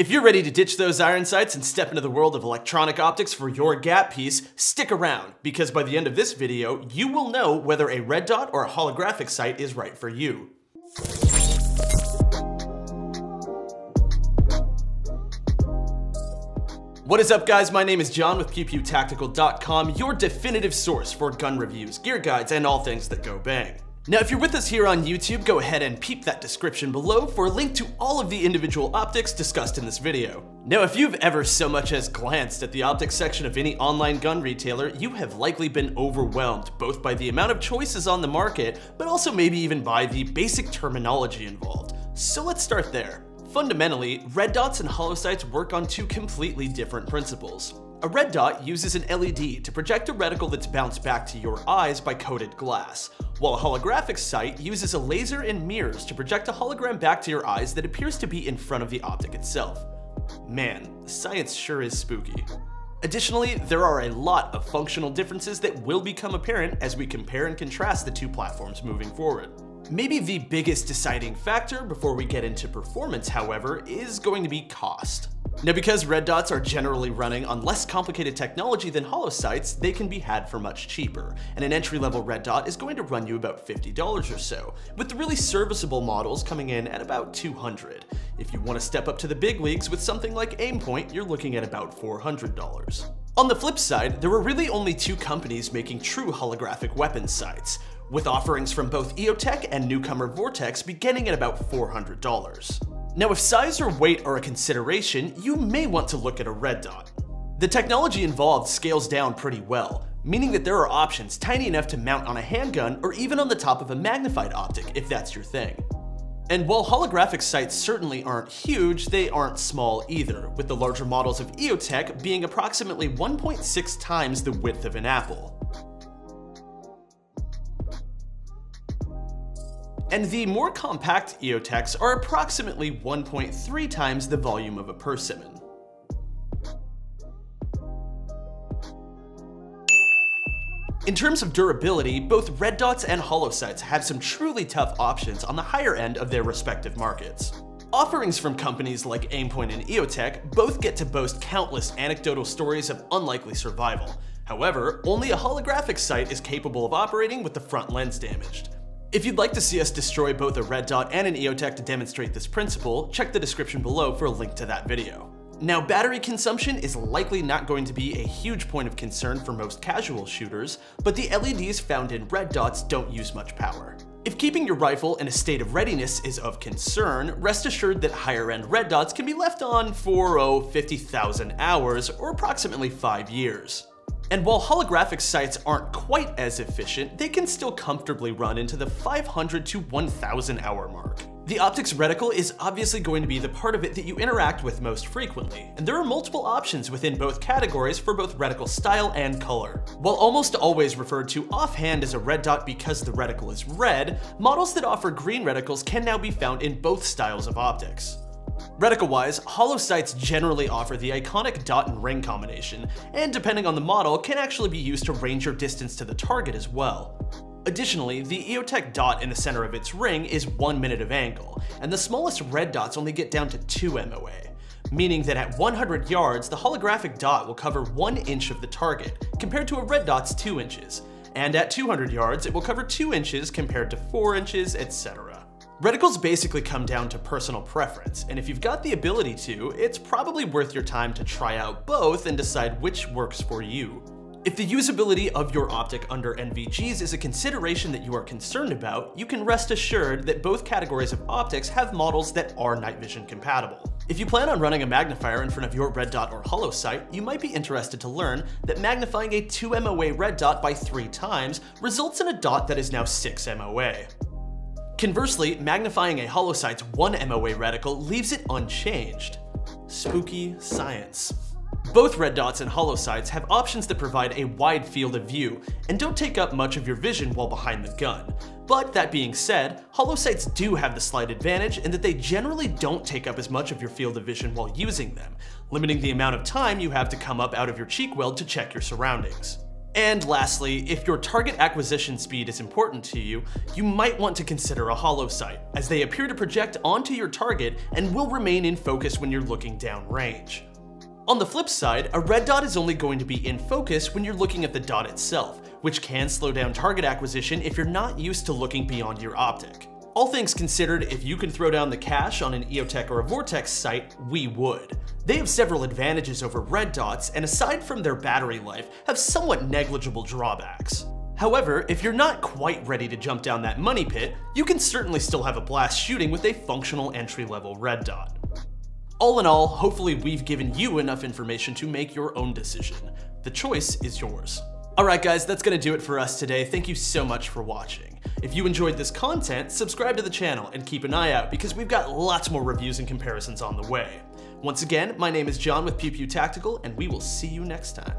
If you're ready to ditch those iron sights and step into the world of electronic optics for your gap piece, stick around, because by the end of this video, you will know whether a red dot or a holographic sight is right for you. What is up, guys? My name is John with PewPewTactical.com, your definitive source for gun reviews, gear guides, and all things that go bang. Now, if you're with us here on YouTube, go ahead and peep that description below for a link to all of the individual optics discussed in this video. Now, if you've ever so much as glanced at the optics section of any online gun retailer, you have likely been overwhelmed both by the amount of choices on the market, but also maybe even by the basic terminology involved. So let's start there. Fundamentally, red dots and holosights work on two completely different principles. A red dot uses an LED to project a reticle that's bounced back to your eyes by coated glass, while a holographic sight uses a laser and mirrors to project a hologram back to your eyes that appears to be in front of the optic itself. Man, science sure is spooky. Additionally, there are a lot of functional differences that will become apparent as we compare and contrast the two platforms moving forward. Maybe the biggest deciding factor before we get into performance, however, is going to be cost. Now, because red dots are generally running on less complicated technology than holosights, they can be had for much cheaper, and an entry-level red dot is going to run you about $50 or so, with the really serviceable models coming in at about $200. If you want to step up to the big leagues with something like Aimpoint, you're looking at about $400. On the flip side, there were really only two companies making true holographic weapon sights, with offerings from both EOTech and newcomer Vortex beginning at about $400. Now, if size or weight are a consideration, you may want to look at a red dot. The technology involved scales down pretty well, meaning that there are options tiny enough to mount on a handgun or even on the top of a magnified optic if that's your thing. And while holographic sights certainly aren't huge, they aren't small either, with the larger models of EOTech being approximately 1.6 times the width of an apple. And the more compact EOTechs are approximately 1.3 times the volume of a persimmon. In terms of durability, both red dots and holosights have some truly tough options on the higher end of their respective markets. Offerings from companies like Aimpoint and EOTech both get to boast countless anecdotal stories of unlikely survival. However, only a holographic sight is capable of operating with the front lens damaged. If you'd like to see us destroy both a red dot and an EOTech to demonstrate this principle, check the description below for a link to that video. Now, battery consumption is likely not going to be a huge point of concern for most casual shooters, but the LEDs found in red dots don't use much power. If keeping your rifle in a state of readiness is of concern, rest assured that higher-end red dots can be left on for 50,000 hours, or approximately 5 years. And while holographic sights aren't quite as efficient, they can still comfortably run into the 500 to 1,000 hour mark. The optics reticle is obviously going to be the part of it that you interact with most frequently, and there are multiple options within both categories for both reticle style and color. While almost always referred to offhand as a red dot because the reticle is red, models that offer green reticles can now be found in both styles of optics. Reticle-wise, holosights generally offer the iconic dot and ring combination, and depending on the model, can actually be used to range your distance to the target as well. Additionally, the EOTech dot in the center of its ring is 1 minute of angle, and the smallest red dots only get down to 2 MOA, meaning that at 100 yards, the holographic dot will cover 1 inch of the target, compared to a red dot's 2 inches, and at 200 yards, it will cover 2 inches compared to 4 inches, etc. Reticles basically come down to personal preference, and if you've got the ability to, it's probably worth your time to try out both and decide which works for you. If the usability of your optic under NVGs is a consideration that you are concerned about, you can rest assured that both categories of optics have models that are night vision compatible. If you plan on running a magnifier in front of your red dot or holosight, you might be interested to learn that magnifying a 2 MOA red dot by 3 times results in a dot that is now 6 MOA. Conversely, magnifying a holosight's 1 MOA reticle leaves it unchanged. Spooky science. Both red dots and holosights have options that provide a wide field of view and don't take up much of your vision while behind the gun. But that being said, holosights do have the slight advantage in that they generally don't take up as much of your field of vision while using them, limiting the amount of time you have to come up out of your cheek weld to check your surroundings. And lastly, if your target acquisition speed is important to you, you might want to consider a Holosight, as they appear to project onto your target and will remain in focus when you're looking downrange. On the flip side, a red dot is only going to be in focus when you're looking at the dot itself, which can slow down target acquisition if you're not used to looking beyond your optic. All things considered, if you can throw down the cash on an EOTech or a Vortex sight, we would. They have several advantages over red dots, and aside from their battery life, have somewhat negligible drawbacks. However, if you're not quite ready to jump down that money pit, you can certainly still have a blast shooting with a functional entry-level red dot. All in all, hopefully we've given you enough information to make your own decision. The choice is yours. Alright guys, that's gonna do it for us today. Thank you so much for watching. If you enjoyed this content, subscribe to the channel and keep an eye out because we've got lots more reviews and comparisons on the way. Once again, my name is John with Pew Pew Tactical, and we will see you next time.